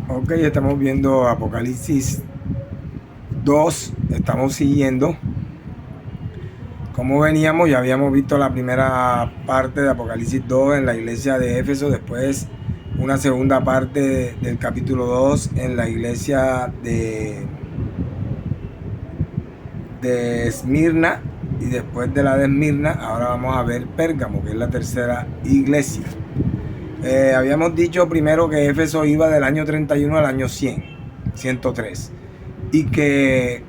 Ok, estamos viendo Apocalipsis 2, estamos siguiendo. Como veníamos, ya habíamos visto la primera parte de Apocalipsis 2 en la iglesia de Éfeso, después una segunda parte del capítulo 2 en la iglesia de Esmirna, y después de la de Esmirna, ahora vamos a ver Pérgamo, que es la tercera iglesia. Habíamos dicho primero que Éfeso iba del año 31 al año 103, y que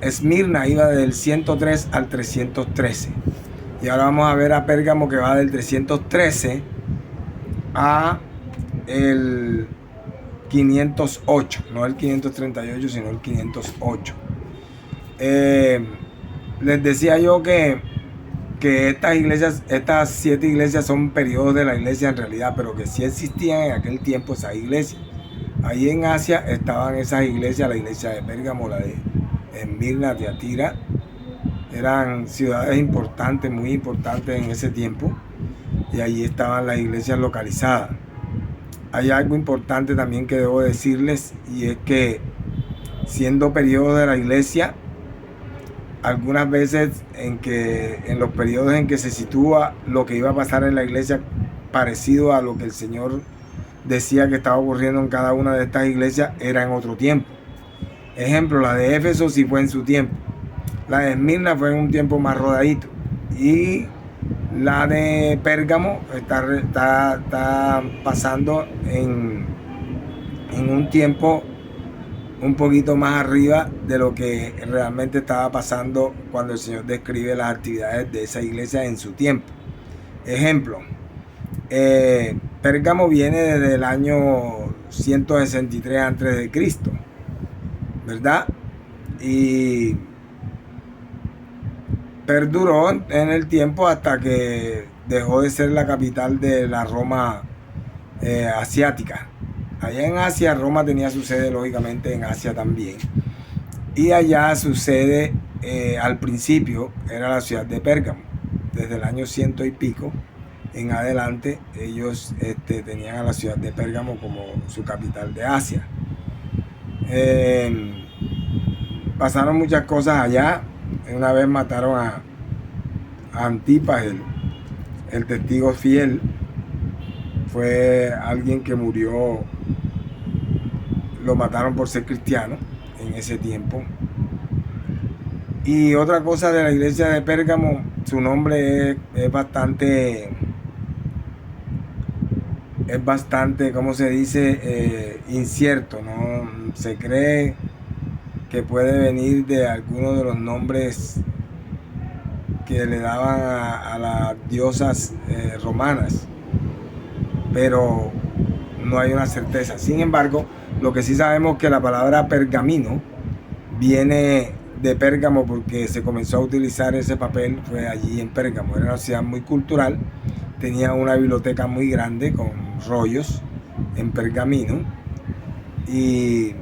Esmirna iba del 103 al 313. Y ahora vamos a ver a Pérgamo, que va del 313 a el 508, no el 538, sino el 508. Les decía yo que estas iglesias, estas 7 iglesias son periodos de la iglesia en realidad, pero que sí existían en aquel tiempo esas iglesias. Ahí en Asia estaban esas iglesias, la iglesia de Pérgamo, la de Esmirna, Tiatira. Eran ciudades importantes, muy importantes en ese tiempo, y allí estaban las iglesias localizadas. Hay algo importante también que debo decirles, y es que siendo periodos de la iglesia, algunas veces en los periodos en que se sitúa lo que iba a pasar en la iglesia, parecido a lo que el Señor decía que estaba ocurriendo en cada una de estas iglesias, era en otro tiempo. Ejemplo, la de Éfeso sí fue en su tiempo, la de Esmirna fue en un tiempo más rodadito, y la de Pérgamo está pasando en un tiempo un poquito más arriba de lo que realmente estaba pasando cuando el Señor describe las actividades de esa iglesia en su tiempo. Ejemplo, Pérgamo viene desde el año 163 a.C., ¿verdad? Y perduró en el tiempo hasta que dejó de ser la capital de la Roma asiática. Allá en Asia, Roma tenía su sede lógicamente en Asia también. Y allá su sede al principio era la ciudad de Pérgamo. Desde el año 100 y pico en adelante, ellos tenían a la ciudad de Pérgamo como su capital de Asia. Pasaron muchas cosas allá. Una vez mataron a Antipas, el testigo fiel. Fue alguien que murió, lo mataron por ser cristiano en ese tiempo. Y otra cosa de la iglesia de Pérgamo, su nombre es bastante, ¿cómo se dice? Incierto, ¿no? Se cree que puede venir de alguno de los nombres que le daban a las diosas romanas, pero no hay una certeza. Sin embargo, lo que sí sabemos es que la palabra pergamino viene de Pérgamo, porque se comenzó a utilizar ese papel, fue allí en Pérgamo. Era una ciudad muy cultural, tenía una biblioteca muy grande con rollos en pergamino, y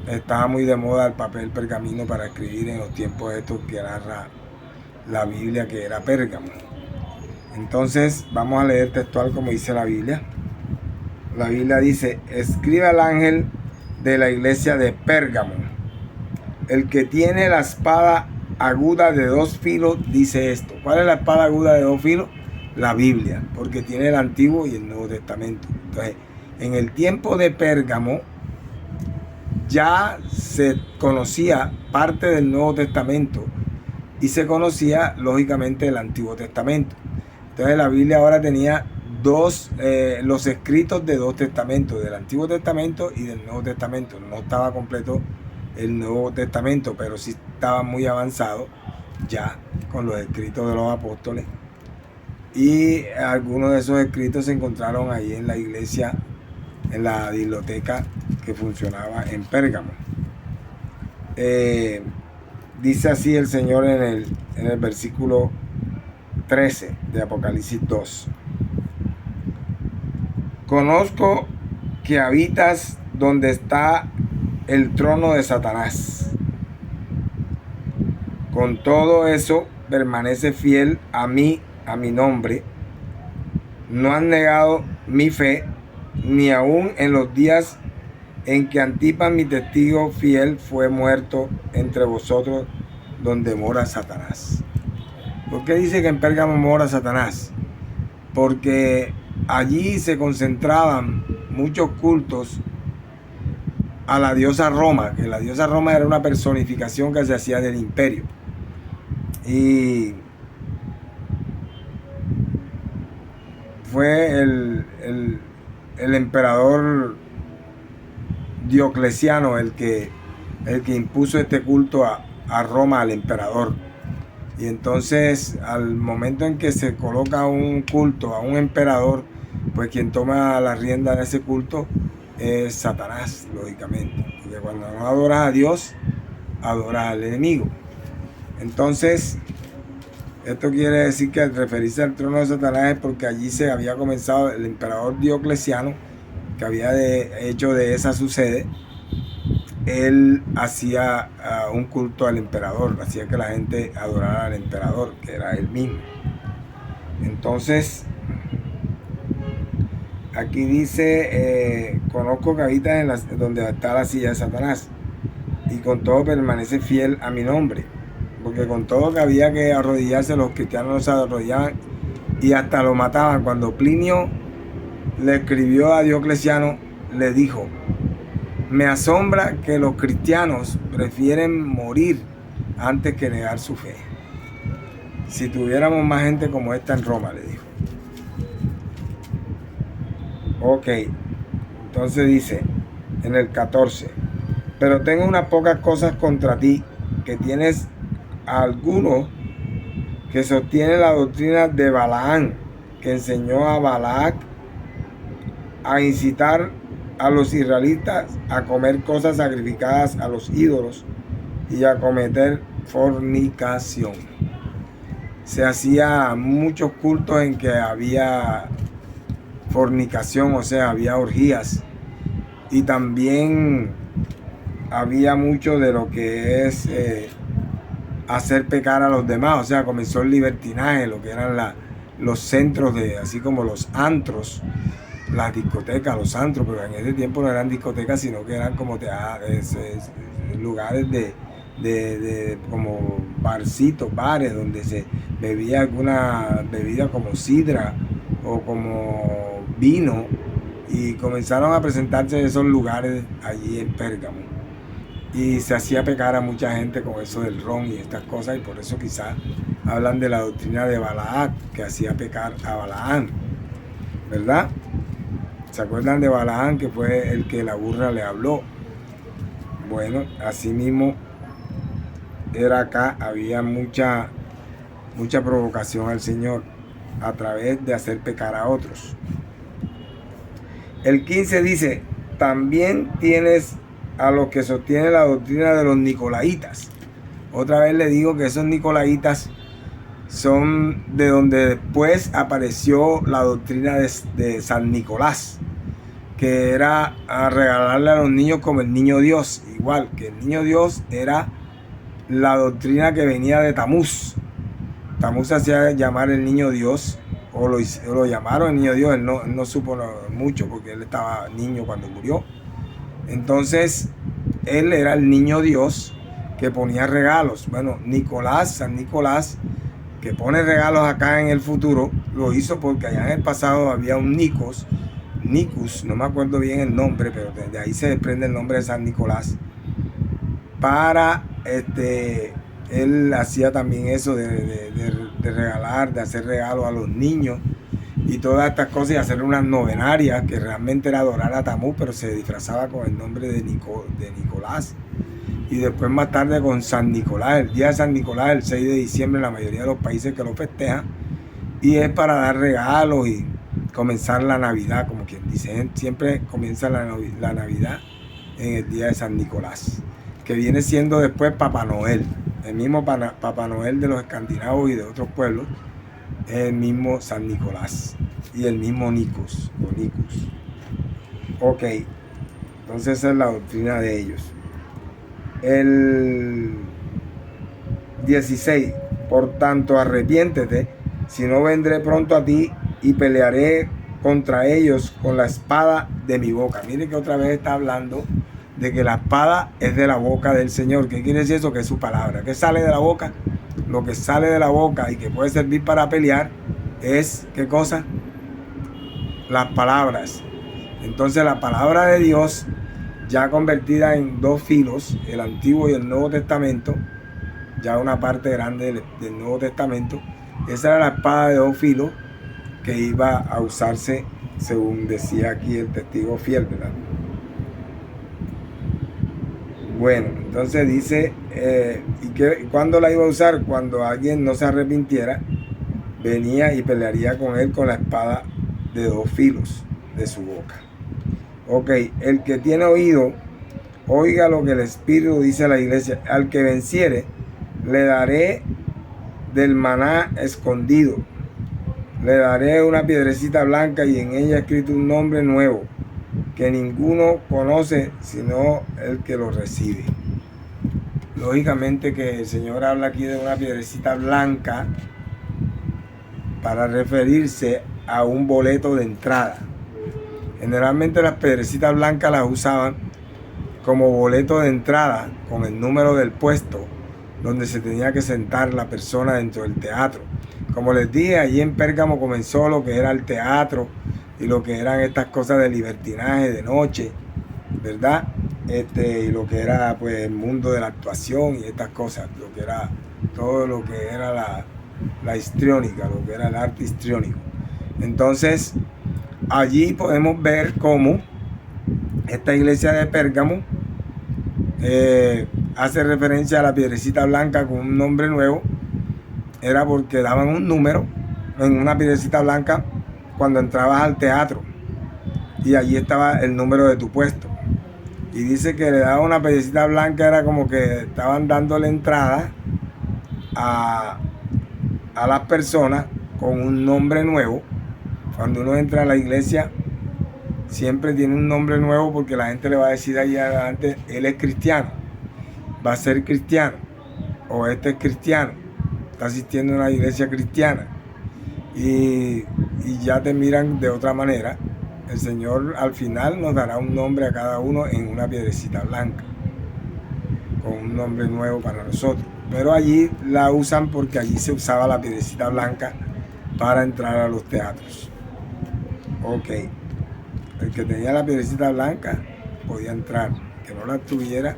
estaba muy de moda el papel pergamino para escribir en los tiempos estos que era la Biblia, que era Pérgamo. Entonces vamos a leer textual como dice la Biblia. La Biblia dice: escribe al ángel de la iglesia de Pérgamo, el que tiene la espada aguda de 2 filos, dice esto. ¿Cuál es la espada aguda de 2 filos? La Biblia, porque tiene el Antiguo y el Nuevo Testamento. Entonces, en el tiempo de Pérgamo ya se conocía parte del Nuevo Testamento y se conocía lógicamente el Antiguo Testamento. Entonces la Biblia ahora tenía los escritos de 2 testamentos, del Antiguo Testamento y del Nuevo Testamento. No estaba completo el Nuevo Testamento, pero sí estaba muy avanzado ya con los escritos de los apóstoles, y algunos de esos escritos se encontraron ahí en la iglesia, en la biblioteca que funcionaba en Pérgamo. Dice así el Señor en el versículo 13 de Apocalipsis 2: conozco que habitas donde está el trono de Satanás. Con todo eso permanece fiel a mí, a mi nombre. No han negado mi fe, ni aun en los días en que Antipas, mi testigo fiel, fue muerto entre vosotros, donde mora Satanás. ¿Por qué dice que en Pérgamo mora Satanás? Porque allí se concentraban muchos cultos a la diosa Roma, que la diosa Roma era una personificación que se hacía del imperio. Y fue el emperador Diocleciano el que impuso este culto a Roma, al emperador. Y entonces, al momento en que se coloca un culto a un emperador, pues quien toma la rienda de ese culto es Satanás, lógicamente. Porque cuando no adoras a Dios, adoras al enemigo. Entonces, esto quiere decir que al referirse al trono de Satanás es porque allí se había comenzado el emperador Diocleciano, que había hecho de esa su sede. Él hacía un culto al emperador, hacía que la gente adorara al emperador, que era él mismo. Entonces, aquí dice, conozco que habitas donde está la silla de Satanás, y con todo permanece fiel a mi nombre, porque con todo que había que arrodillarse, los cristianos no se arrodillaban y hasta lo mataban. Cuando Plinio le escribió a Diocleciano, le dijo: me asombra que los cristianos prefieren morir antes que negar su fe. Si tuviéramos más gente como esta en Roma, le dijo. Ok, entonces dice en el 14: pero tengo unas pocas cosas contra ti, que tienes a algunos que sostienen la doctrina de Balaán, que enseñó a Balac a incitar a los israelitas a comer cosas sacrificadas a los ídolos y a cometer fornicación. Se hacía muchos cultos en que había fornicación, o sea, había orgías, y también había mucho de lo que es hacer pecar a los demás. O sea, comenzó el libertinaje, lo que eran los centros de, así como los antros, las discotecas, los antros, pero en ese tiempo no eran discotecas, sino que eran como lugares de como barcitos, bares, donde se bebía alguna bebida como sidra o como vino, y comenzaron a presentarse esos lugares allí en Pérgamo, y se hacía pecar a mucha gente con eso del ron y estas cosas, y por eso quizás hablan de la doctrina de Balac, que hacía pecar a Balaán, ¿verdad? ¿Se acuerdan de Balaán, que fue el que la burra le habló? Bueno, así mismo era acá, había mucha provocación al Señor a través de hacer pecar a otros. El 15 dice: también tienes a los que sostienen la doctrina de los nicolaitas. Otra vez le digo que esos nicolaitas son de donde después apareció la doctrina de San Nicolás, que era a regalarle a los niños como el niño Dios. Igual que el niño Dios era la doctrina que venía de Tamuz. Tamuz hacía llamar el niño Dios, o lo llamaron el niño Dios. Él no supo mucho porque él estaba niño cuando murió. Entonces él era el niño Dios que ponía regalos. Bueno, San Nicolás, que pone regalos acá en el futuro, lo hizo porque allá en el pasado había un Nicus, no me acuerdo bien el nombre, pero de ahí se desprende el nombre de San Nicolás. Él hacía también eso de regalar, de hacer regalos a los niños y todas estas cosas, y hacer unas novenarias que realmente era adorar a Tamuz, pero se disfrazaba con el nombre de Nicolás. Y después más tarde con San Nicolás, el día de San Nicolás, el 6 de diciembre, en la mayoría de los países que lo festejan, y es para dar regalos y comenzar la Navidad, como quien dice. Siempre comienza la Navidad en el día de San Nicolás, que viene siendo después Papá Noel. El mismo Papá Noel de los escandinavos y de otros pueblos es el mismo San Nicolás y el mismo Nicus o Nicus. Ok, entonces esa es la doctrina de ellos. El 16: por tanto arrepiéntete, si no vendré pronto a ti y pelearé contra ellos con la espada de mi boca. Mire que otra vez está hablando de que la espada es de la boca del Señor. ¿Qué quiere decir eso? Que es su palabra. ¿Qué sale de la boca? Lo que sale de la boca y que puede servir para pelear es, ¿qué cosa? Las palabras. Entonces la palabra de Dios, ya convertida en dos filos, el Antiguo y el Nuevo Testamento, ya una parte grande del Nuevo Testamento, esa era la espada de dos filos que iba a usarse, según decía aquí el testigo fiel, ¿verdad? Bueno, entonces dice, ¿cuándo la iba a usar? Cuando alguien no se arrepintiera, venía y pelearía con él con la espada de dos filos de su boca. Ok, el que tiene oído, oiga lo que el Espíritu dice a la iglesia. Al que venciere, le daré del maná escondido. Le daré una piedrecita blanca y en ella escrito un nombre nuevo, que ninguno conoce sino el que lo recibe. Lógicamente que el Señor habla aquí de una piedrecita blanca para referirse a un boleto de entrada. Generalmente las piedrecitas blancas las usaban como boleto de entrada con el número del puesto donde se tenía que sentar la persona dentro del teatro. Como les dije, allí en Pérgamo comenzó lo que era el teatro y lo que eran estas cosas de libertinaje de noche, ¿verdad? Y lo que era pues el mundo de la actuación y estas cosas, lo que era todo lo que era la histriónica, lo que era el arte histriónico. Entonces, allí podemos ver cómo esta iglesia de Pérgamo hace referencia a la piedrecita blanca con un nombre nuevo. Era porque daban un número en una piedrecita blanca cuando entrabas al teatro y allí estaba el número de tu puesto. Y dice que le daba una piedrecita blanca, era como que estaban dándole entrada a las personas con un nombre nuevo. Cuando uno entra a la iglesia siempre tiene un nombre nuevo porque la gente le va a decir allí adelante, él es cristiano, va a ser cristiano, o este es cristiano, está asistiendo a una iglesia cristiana, y ya te miran de otra manera. El Señor al final nos dará un nombre a cada uno en una piedrecita blanca, con un nombre nuevo para nosotros. Pero allí la usan porque allí se usaba la piedrecita blanca para entrar a los teatros. Ok, el que tenía la piedrecita blanca podía entrar, el que no la tuviera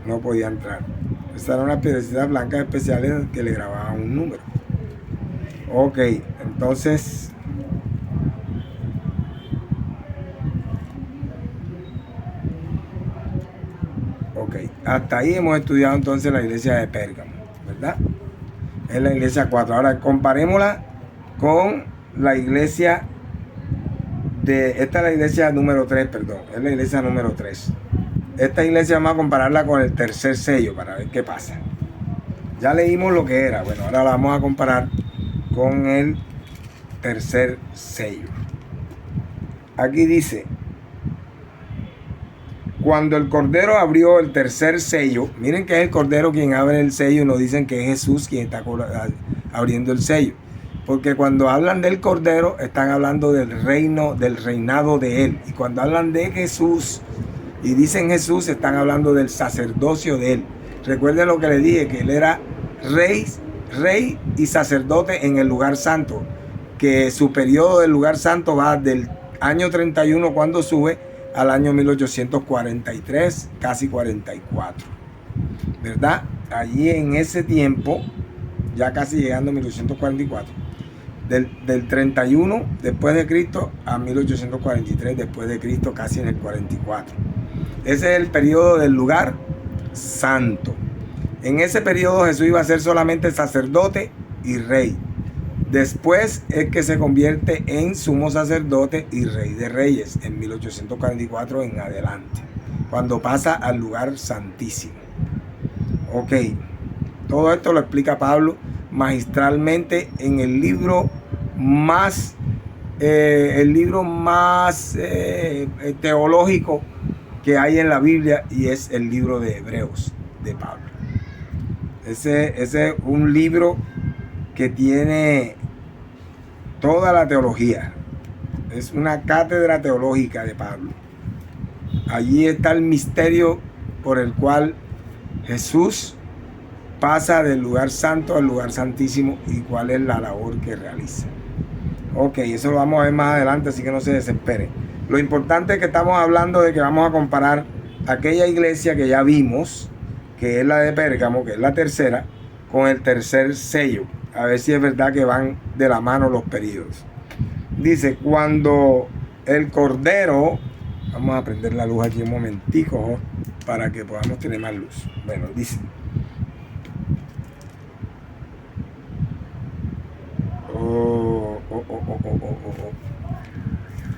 no podía entrar. Estas eran unas piedrecitas blancas especiales que le grababan un número. Ok, entonces hasta ahí hemos estudiado entonces la iglesia de Pérgamo, ¿verdad? Es la iglesia 4. Ahora comparémosla con la iglesia esta es la iglesia número 3, perdón, es la iglesia número 3. Esta iglesia vamos a compararla con el tercer sello para ver qué pasa. Ya leímos lo que era, bueno, ahora la vamos a comparar con el tercer sello. Aquí dice, cuando el Cordero abrió el tercer sello, miren que es el Cordero quien abre el sello, no dicen que es Jesús quien está abriendo el sello. Porque cuando hablan del Cordero, están hablando del reino, del reinado de Él. Y cuando hablan de Jesús y dicen Jesús, están hablando del sacerdocio de Él. Recuerden lo que les dije, que Él era rey y sacerdote en el lugar santo. Que su periodo del lugar santo va del año 31 cuando sube al año 1843, casi 44. ¿Verdad? Allí en ese tiempo, ya casi llegando a 1844. Del 31 después de Cristo a 1843 después de Cristo, casi en el 44. Ese es el periodo del lugar santo. En ese periodo Jesús iba a ser solamente sacerdote y rey. Después es que se convierte en sumo sacerdote y rey de reyes en 1844 en adelante, cuando pasa al lugar santísimo. Ok, todo esto lo explica Pablo magistralmente en el libro más teológico que hay en la Biblia, y es el libro de Hebreos de Pablo. Ese es un libro que tiene toda la teología, es una cátedra teológica de Pablo. Allí está el misterio por el cual Jesús pasa del lugar santo al lugar santísimo y cuál es la labor que realiza. Ok, eso lo vamos a ver más adelante, así que no se desesperen. Lo importante es que estamos hablando de que vamos a comparar aquella iglesia que ya vimos, que es la de Pérgamo, que es la tercera, con el tercer sello. A ver si es verdad que van de la mano los periodos. Dice, cuando el Cordero, vamos a prender la luz aquí un momentico para que podamos tener más luz. Bueno, dice,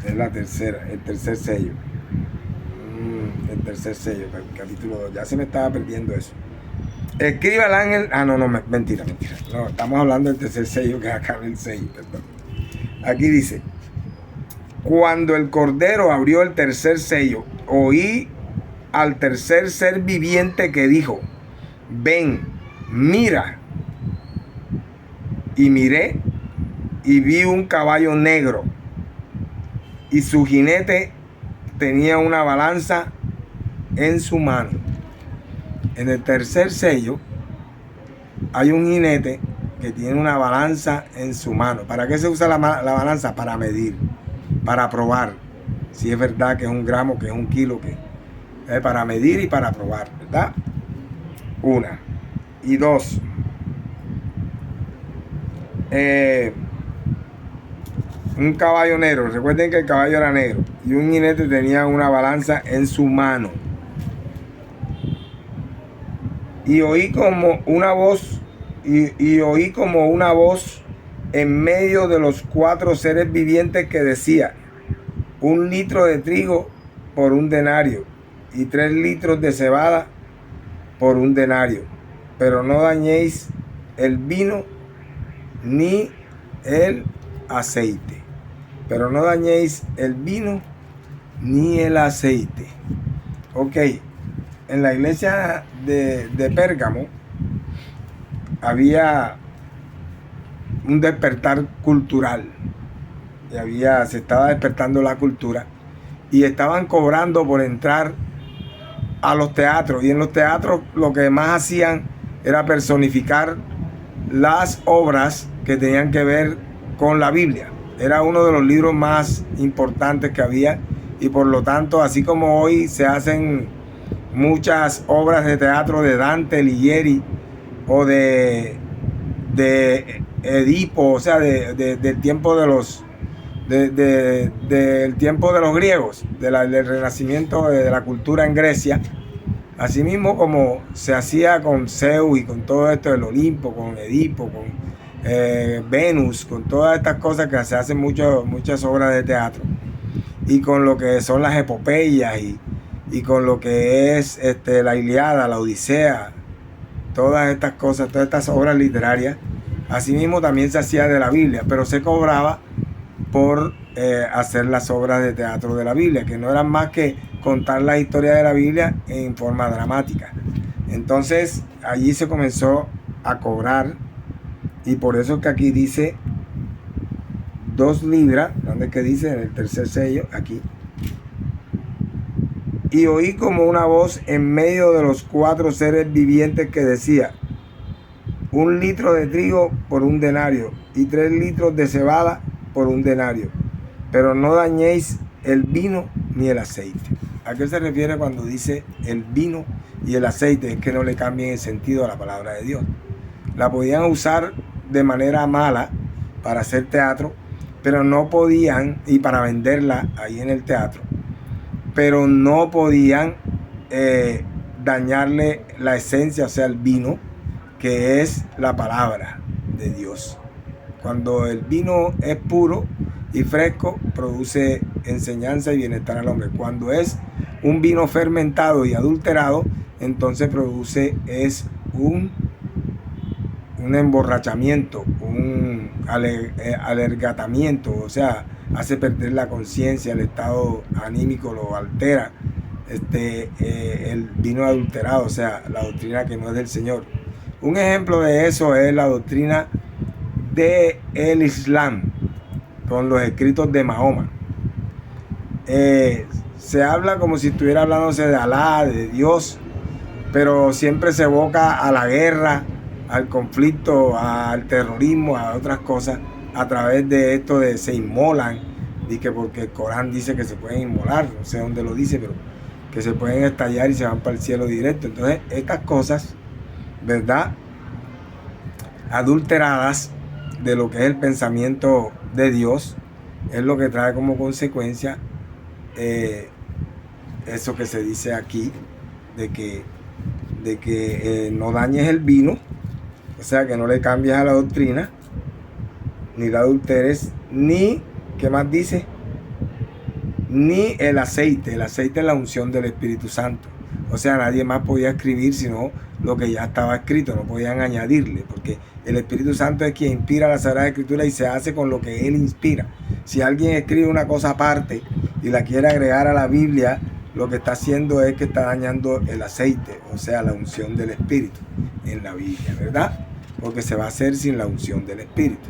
es la tercera, el tercer sello. El tercer sello, capítulo 2. Ya se me estaba perdiendo eso. Escriba al ángel. No, mentira. No, estamos hablando del tercer sello, que es acá el sello, perdón. Aquí dice, cuando el Cordero abrió el tercer sello, oí al tercer ser viviente que dijo, ven, mira. Y miré y vi un caballo negro y su jinete tenía una balanza en su mano. En el tercer sello hay un jinete que tiene una balanza en su mano. ¿Para qué se usa la balanza? Para medir, para probar si es verdad que es un gramo, que es un kilo, que para medir y para probar, ¿verdad? Una. Y dos, un caballo negro. Recuerden que el caballo era negro y un jinete tenía una balanza en su mano. Y oí como una voz oí como una voz en medio de los cuatro seres vivientes que decía, 1 litro de trigo por 1 denario y 3 litros de cebada por 1 denario, pero no dañéis el vino ni el aceite. Pero no dañéis el vino ni el aceite. Ok, en la iglesia de Pérgamo había un despertar cultural. Y se estaba despertando la cultura. Y estaban cobrando por entrar a los teatros. Y en los teatros lo que más hacían era personificar las obras que tenían que ver con la Biblia. Era uno de los libros más importantes que había y por lo tanto, así como hoy se hacen muchas obras de teatro de Dante Alighieri o de Edipo, o sea, del tiempo de los del tiempo de los griegos, del renacimiento de la cultura en Grecia, asimismo como se hacía con Zeus y con todo esto del Olimpo, con Edipo, con Venus, con todas estas cosas que se hacen muchas obras de teatro, y con lo que son las epopeyas y con lo que es la Ilíada, la Odisea, todas estas cosas, todas estas obras literarias. Asimismo también se hacía de la Biblia, pero se cobraba por hacer las obras de teatro de la Biblia, que no eran más que contar la historia de la Biblia en forma dramática. Entonces allí se comenzó a cobrar, y por eso que aquí dice 2 libras, ¿dónde es que dice? En el tercer sello, aquí. Y oí como una voz en medio de los 4 seres vivientes que decía, 1 litro de trigo por 1 denario y 3 litros de cebada por 1 denario, pero no dañéis el vino ni el aceite. ¿A qué se refiere cuando dice el vino y el aceite? Es que no le cambien el sentido a la palabra de Dios. La podían usar de manera mala para hacer teatro, pero no podían, y para venderla ahí en el teatro, pero no podían dañarle la esencia, o sea, el vino, que es la palabra de Dios. Cuando el vino es puro y fresco, produce enseñanza y bienestar al hombre. Cuando es un vino fermentado y adulterado, entonces produce un emborrachamiento, un alergatamiento, o sea, hace perder la conciencia, el estado anímico lo altera. El vino adulterado, o sea, la doctrina que no es del Señor. Un ejemplo de eso es la doctrina del Islam, con los escritos de Mahoma. se habla como si estuviera hablándose de Alá, de Dios, pero siempre se evoca a la guerra, al conflicto, al terrorismo, a otras cosas, a través de esto de se inmolan, y que porque el Corán dice que se pueden inmolar, no sé dónde lo dice, pero que se pueden estallar y se van para el cielo directo. Entonces, estas cosas, ¿verdad?, adulteradas de lo que es el pensamiento de Dios, es lo que trae como consecuencia eso que se dice aquí, de que no dañes el vino, o sea, que no le cambies a la doctrina, ni la adulteres, ni, ¿qué más dice? Ni el aceite. El aceite es la unción del Espíritu Santo. O sea, nadie más podía escribir sino lo que ya estaba escrito, no podían añadirle, porque el Espíritu Santo es quien inspira la Sagrada Escritura y se hace con lo que Él inspira. Si alguien escribe una cosa aparte y la quiere agregar a la Biblia, lo que está haciendo es que está dañando el aceite, o sea, la unción del Espíritu en la Biblia, ¿verdad? Porque se va a hacer sin la unción del Espíritu.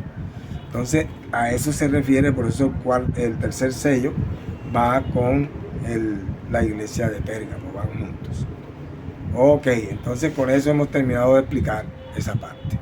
Entonces, a eso se refiere, por eso el tercer sello va con la iglesia de Pérgamo, van juntos. Ok, entonces con eso hemos terminado de explicar esa parte.